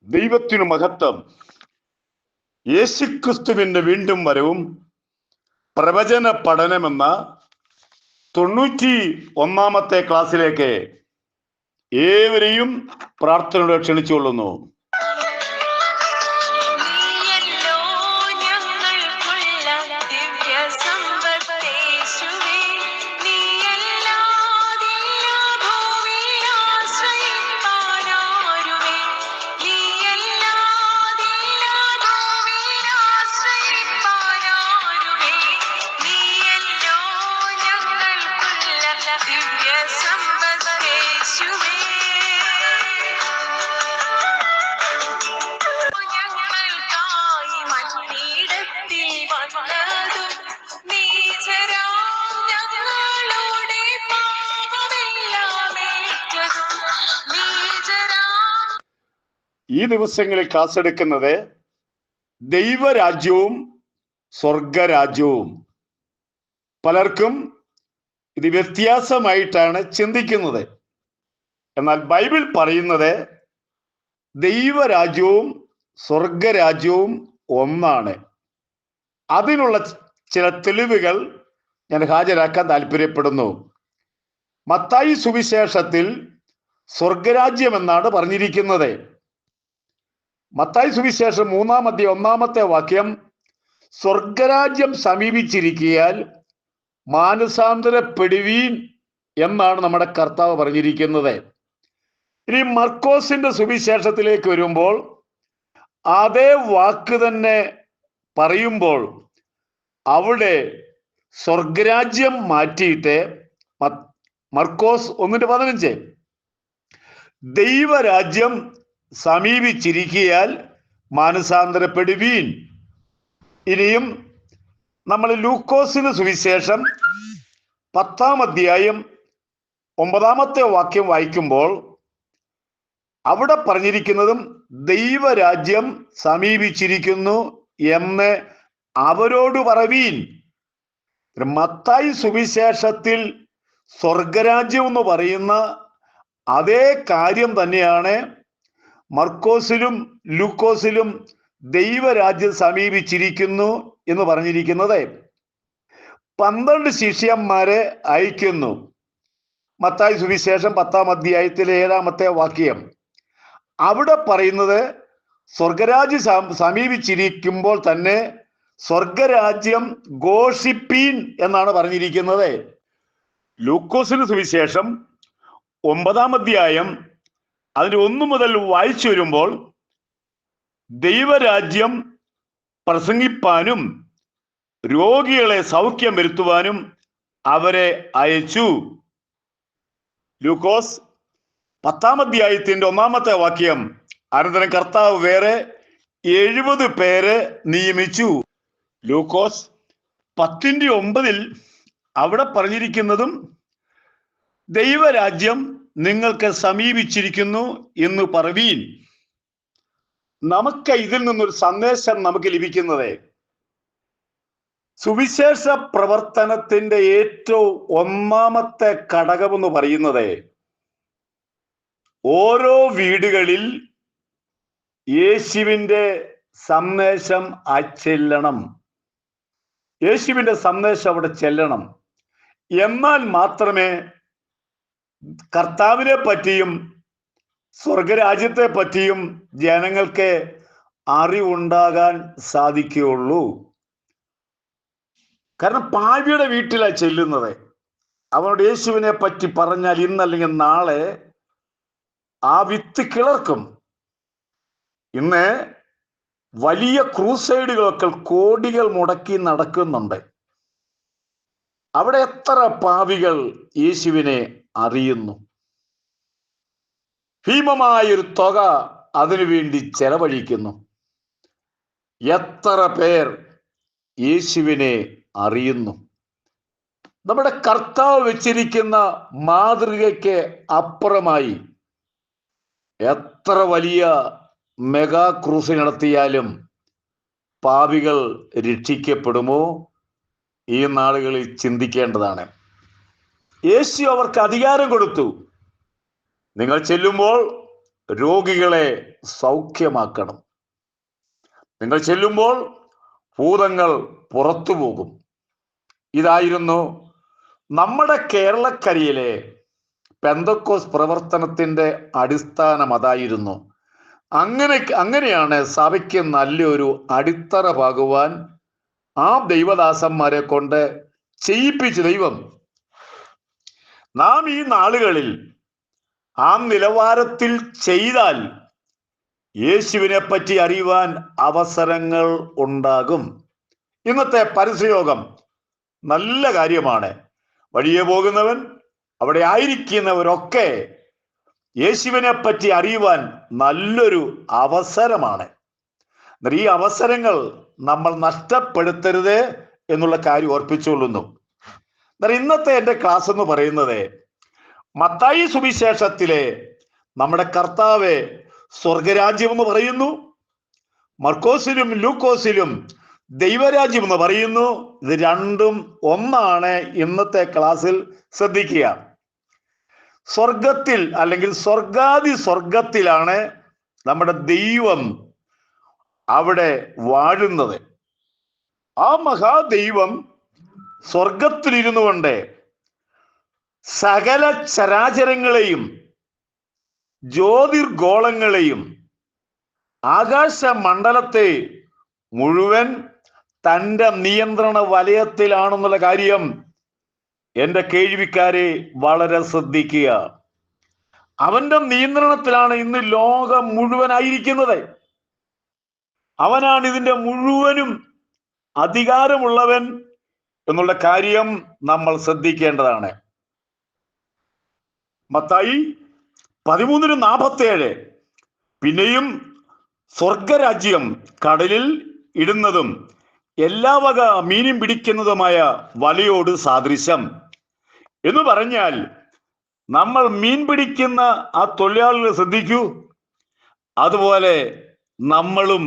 ദൈവത്തിനു മഹത്വം. യേശുക്രിസ്തുവിന്റെ വീണ്ടും വരവും പ്രവചന പഠനമെന്ന 91 ക്ലാസ്സിലേക്ക് ഏവരെയും പ്രാർത്ഥനയോടെ ക്ഷണിച്ചുകൊള്ളുന്നു. ഈ ദിവസങ്ങളിൽ ക്ലാസ് എടുക്കുന്നത് ദൈവരാജ്യവും സ്വർഗരാജ്യവും. പലർക്കും ഇത് വ്യത്യാസമായിട്ടാണ് ചിന്തിക്കുന്നത്. എന്നാൽ ബൈബിൾ പറയുന്നത് ദൈവരാജ്യവും സ്വർഗരാജ്യവും ഒന്നാണ്. അതിനുള്ള ചില തെളിവുകൾ ഞാൻ ഹാജരാക്കാൻ താല്പര്യപ്പെടുന്നു. മത്തായി സുവിശേഷത്തിൽ സ്വർഗരാജ്യം എന്നാണ് പറഞ്ഞിരിക്കുന്നത്. മത്തായി സുവിശേഷം 3:1 സ്വർഗരാജ്യം സമീപിച്ചിരിക്കയാൽ മാനസാന്തരപ്പെടുവീൻ എന്നാണ് നമ്മുടെ കർത്താവ് പറഞ്ഞിരിക്കുന്നത്. ഇനി മർക്കോസിന്റെ സുവിശേഷത്തിലേക്ക് വരുമ്പോൾ അതേ വാക്ക് തന്നെ പറയുമ്പോൾ അവിടെ സ്വർഗരാജ്യം മാറ്റിയിട്ട് മർക്കോസ് 1:15 ദൈവരാജ്യം സമീപിച്ചിരിക്കയാൽ മാനസാന്തരപ്പെടുവീൻ. ഇനിയും നമ്മൾ ലൂക്കോസിന് സുവിശേഷം 10:9 വായിക്കുമ്പോൾ അവിടെ പറഞ്ഞിരിക്കുന്നതും ദൈവരാജ്യം സമീപിച്ചിരിക്കുന്നു എന്ന് അവരോട് പറവീൻ. മത്തായി സുവിശേഷത്തിൽ സ്വർഗരാജ്യം എന്ന് പറയുന്ന അതേ കാര്യം തന്നെയാണ് മർക്കോസിലും ലൂക്കോസിലും ദൈവരാജ്യം സമീപിച്ചിരിക്കുന്നു എന്ന് പറഞ്ഞിരിക്കുന്നത്. 12 ശിഷ്യന്മാരെ അയക്കുന്നു. മത്തായി സുവിശേഷം 10:7 അവിടെ പറയുന്നത് സ്വർഗരാജ്യം സമീപിച്ചിരിക്കുമ്പോൾ തന്നെ സ്വർഗരാജ്യം ഘോഷിപ്പീൻ എന്നാണ് പറഞ്ഞിരിക്കുന്നത്. ലൂക്കോസിന് സുവിശേഷം 9 അതിന് 1 മുതൽ വായിച്ചു വരുമ്പോൾ ദൈവരാജ്യം പ്രസംഗിപ്പാനും രോഗികളെ സൗഖ്യം വരുത്തുവാനും അവരെ അയച്ചു. ലൂക്കോസ് 10:1 അനന്തരം കർത്താവ് വേറെ 70 പേരെ നിയമിച്ചു. ലൂക്കോസ് 10:9 അവിടെ പറഞ്ഞിരിക്കുന്നതും ദൈവരാജ്യം നിങ്ങൾക്ക് സമീപിച്ചിരിക്കുന്നു എന്ന് പറവീൻ. നമുക്ക് ഇതിൽ നിന്നൊരു സന്ദേശം നമുക്ക് ലഭിക്കുന്നത് സുവിശേഷ പ്രവർത്തനത്തിന്റെ ഏറ്റവും ഒന്നാമത്തെ ഘടകമെന്ന് പറയുന്നത് ഓരോ വീടുകളിൽ യേശുവിൻ്റെ സന്ദേശം ചെല്ലണം. യേശുവിൻ്റെ സന്ദേശം അവിടെ ചെല്ലണം. എന്നാൽ മാത്രമേ കർത്താവിനെ പറ്റിയും സ്വർഗരാജ്യത്തെ പറ്റിയും ജനങ്ങൾക്ക് അറിവുണ്ടാകാൻ സാധിക്കുകയുള്ളൂ. കാരണം പാപിയുടെ വീട്ടിലാണ് ചെല്ലുന്നത്. അവനോട് യേശുവിനെ പറ്റി പറഞ്ഞാൽ ഇന്നല്ലെങ്കിൽ നാളെ ആ വിത്ത് കിളർക്കും. ഇന്ന് വലിയ ക്രൂസൈഡുകളൊക്കെ കോടികൾ മുടക്കി നടക്കുന്നുണ്ട്. അവിടെ എത്ര പാപികൾ യേശുവിനെ അറിയുന്നു? ഭീമമായൊരു തുക അതിനുവേണ്ടി ചെലവഴിക്കുന്നു. എത്ര പേർ യേശുവിനെ അറിയുന്നു? നമ്മുടെ കർത്താവ് വെച്ചിരിക്കുന്ന മാതൃകയ്ക്ക് അപ്പുറമായി എത്ര വലിയ മെഗാ ക്രൂസ് നടത്തിയാലും പാപികൾ രക്ഷിക്കപ്പെടുമോ? ഈ നാളുകളിൽ ചിന്തിക്കേണ്ടതാണ്. യേശു അവർക്ക് അധികാരം കൊടുത്തു. നിങ്ങൾ ചെല്ലുമ്പോൾ രോഗികളെ സൗഖ്യമാക്കണം. നിങ്ങൾ ചെല്ലുമ്പോൾ ഭൂതങ്ങൾ പുറത്തു പോകും. ഇതായിരുന്നു നമ്മുടെ കേരളക്കരയിലെ പെന്തക്കോസ് പ്രവർത്തനത്തിന്റെ അടിസ്ഥാനം. അതായിരുന്നു. അങ്ങനെയാണ് സഭയ്ക്ക് നല്ലൊരു അടിത്തറ പാകുവാൻ ആ ദൈവദാസന്മാരെ കൊണ്ട് ചെയ്യിപ്പിച്ചു ദൈവം. നാം ഈ നാളുകളിൽ ആ നിലവാരത്തിൽ ചെയ്താൽ യേശുവിനെ പറ്റി അറിയുവാൻ അവസരങ്ങൾ ഉണ്ടാകും. ഇന്നത്തെ പരസ്യയോഗം നല്ല കാര്യമാണ്. വഴിയെ പോകുന്നവൻ, അവിടെ ആയിരിക്കുന്നവരൊക്കെ യേശുവിനെ പറ്റി അറിയുവാൻ നല്ലൊരു അവസരമാണ്. ഈ അവസരങ്ങൾ നമ്മൾ നഷ്ടപ്പെടുത്തരുത് എന്നുള്ള കാര്യം ഓർപ്പിച്ചുകൊള്ളുന്നു. ഇന്നത്തെ എൻ്റെ ക്ലാസ് എന്ന് പറയുന്നത് മത്തായി സുവിശേഷത്തിലെ നമ്മുടെ കർത്താവ് സ്വർഗരാജ്യം എന്ന് പറയുന്നു, മർക്കോസിലും ലൂക്കോസിലും ദൈവരാജ്യം എന്ന് പറയുന്നു. ഇത് രണ്ടും ഒന്നാണ്. ഇന്നത്തെ ക്ലാസ്സിൽ ശ്രദ്ധിക്കുക. സ്വർഗത്തിൽ അല്ലെങ്കിൽ സ്വർഗത്തിലാണ് നമ്മുടെ ദൈവം അവിടെ വാഴുന്നത്. ആ മഹാദൈവം സ്വർഗത്തിലിരുന്നു കൊണ്ട് സകല ചരാചരങ്ങളെയും ജ്യോതിർഗോളങ്ങളെയും ആകാശമണ്ഡലത്തെ മുഴുവൻ തൻ്റെ നിയന്ത്രണ വലയത്തിലാണെന്നുള്ള കാര്യം എൻ്റെ കേൾവിക്കാരെ വളരെ ശ്രദ്ധിക്കുക. അവന്റെ നിയന്ത്രണത്തിലാണ് ഇന്ന് ലോകം മുഴുവനായിരിക്കുന്നത്. അവനാണ് ഇതിൻ്റെ മുഴുവനും അധികാരമുള്ളവൻ എന്നുള്ള കാര്യം നമ്മൾ ശ്രദ്ധിക്കേണ്ടതാണ്. മത്തായി 13:47 പിന്നെയും സ്വർഗരാജ്യം കടലിൽ ഇടുന്നതും എല്ലാ വക മീനും പിടിക്കുന്നതുമായ വലയോട് സാദൃശ്യം എന്ന് പറഞ്ഞാൽ, നമ്മൾ മീൻ പിടിക്കുന്ന ആ തൊഴിലാളികളെ ശ്രദ്ധിക്കൂ. അതുപോലെ നമ്മളും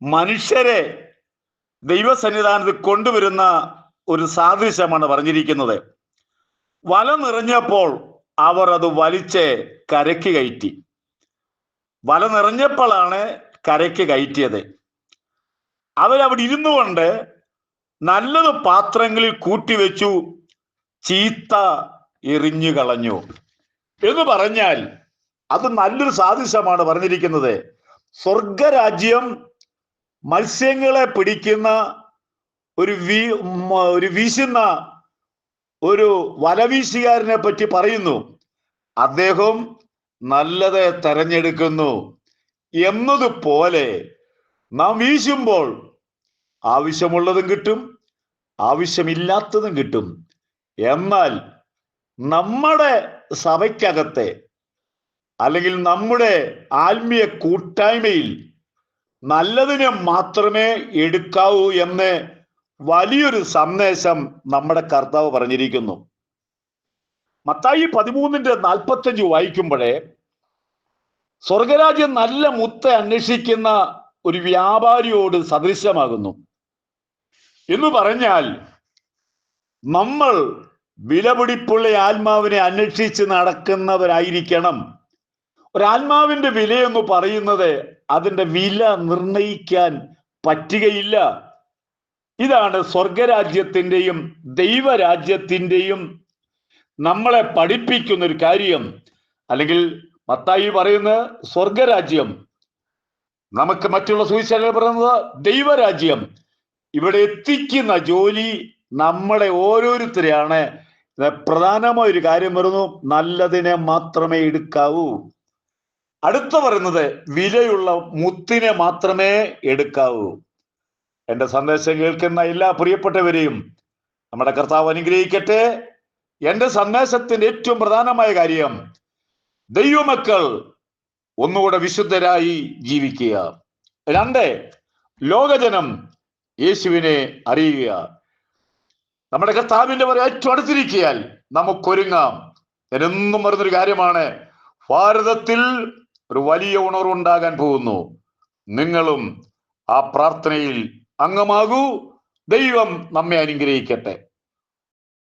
മനുഷ്യരെ ദൈവസന്നിധാനത്തിൽ കൊണ്ടുവരുന്ന ഒരു സാദൃശ്യമാണ് പറഞ്ഞിരിക്കുന്നത്. വല നിറഞ്ഞപ്പോൾ അവർ അത് വലിച്ച് കരയ്ക്ക് കയറ്റി. വല നിറഞ്ഞപ്പോഴാണ് കരയ്ക്ക് കയറ്റിയത്. അവരവിടെ ഇരുന്നു കൊണ്ട് നല്ലത് പാത്രങ്ങളിൽ കൂട്ടിവെച്ചു, ചീത്ത എറിഞ്ഞു കളഞ്ഞു എന്ന് പറഞ്ഞാൽ അത് നല്ലൊരു സാദൃശ്യമാണ് പറഞ്ഞിരിക്കുന്നത്. സ്വർഗരാജ്യം മത്സ്യങ്ങളെ പിടിക്കുന്ന ഒരു വീശുന്ന ഒരു വലവീശുകാരനെ പറ്റി പറയുന്നു. അദ്ദേഹം നല്ലത് തെരഞ്ഞെടുക്കുന്നു എന്നതുപോലെ നാം വീശുമ്പോൾ ആവശ്യമുള്ളതും കിട്ടും, ആവശ്യമില്ലാത്തതും കിട്ടും. എന്നാൽ നമ്മുടെ സഭയ്ക്കകത്തെ അല്ലെങ്കിൽ നമ്മുടെ ആത്മീയ കൂട്ടായ്മയിൽ നല്ലതിനെ മാത്രമേ എടുക്കാവൂ എന്ന് വലിയൊരു സന്ദേശം നമ്മുടെ കർത്താവ് പറഞ്ഞിരിക്കുന്നു. മത്തായി 13:45 വായിക്കുമ്പോഴേ സ്വർഗരാജ്യം നല്ല മുത്ത് അന്വേഷിക്കുന്ന ഒരു വ്യാപാരിയോട് സദൃശ്യമാകുന്നു എന്ന് പറഞ്ഞാൽ, നമ്മൾ വിലപിടിപ്പുള്ള ആത്മാവിനെ അന്വേഷിച്ച് നടക്കുന്നവരായിരിക്കണം. ഒരാത്മാവിന്റെ വിലയെന്ന് പറയുന്നത് അതിൻ്റെ വില നിർണയിക്കാൻ പറ്റുകയില്ല. ഇതാണ് സ്വർഗരാജ്യത്തിൻ്റെയും ദൈവരാജ്യത്തിൻ്റെയും നമ്മളെ പഠിപ്പിക്കുന്ന ഒരു കാര്യം. അല്ലെങ്കിൽ മത്തായി പറയുന്ന സ്വർഗരാജ്യം, നമുക്ക് മറ്റുള്ള സുവിശേഷങ്ങൾ പറയുന്നത് ദൈവരാജ്യം. ഇവിടെ എത്തിക്കുന്ന ജോലി നമ്മളെ ഓരോരുത്തരെയാണ്. പ്രധാനമായ ഒരു കാര്യം വരുന്നു, നല്ലതിനെ മാത്രമേ എടുക്കാവൂ. അടുത്ത പറയുന്നത് വിലയുള്ള മുത്തിനെ മാത്രമേ എടുക്കാവൂ. എൻ്റെ സന്ദേശം കേൾക്കുന്ന എല്ലാ പ്രിയപ്പെട്ടവരെയും നമ്മുടെ കർത്താവ് അനുഗ്രഹിക്കട്ടെ. എൻ്റെ സന്ദേശത്തിന്റെ ഏറ്റവും പ്രധാനമായ കാര്യം, ദൈവമക്കൾ ഒന്നുകൂടെ വിശുദ്ധരായി ജീവിക്കുക. 2, ലോകജനം യേശുവിനെ അറിയുക. നമ്മുടെ കർത്താവിന്റെ വരെ ഏറ്റവും അടുത്തിരിക്കിയാൽ നമുക്കൊരുങ്ങാം. എന്നും പറയുന്നൊരു കാര്യമാണ്, ഭാരതത്തിൽ ഒരു വലിയ ഉണർവുണ്ടാകാൻ പോകുന്നു. നിങ്ങളും ആ പ്രാർത്ഥനയിൽ അംഗമാകൂ. ദൈവം നമ്മെ അനുഗ്രഹിക്കട്ടെ.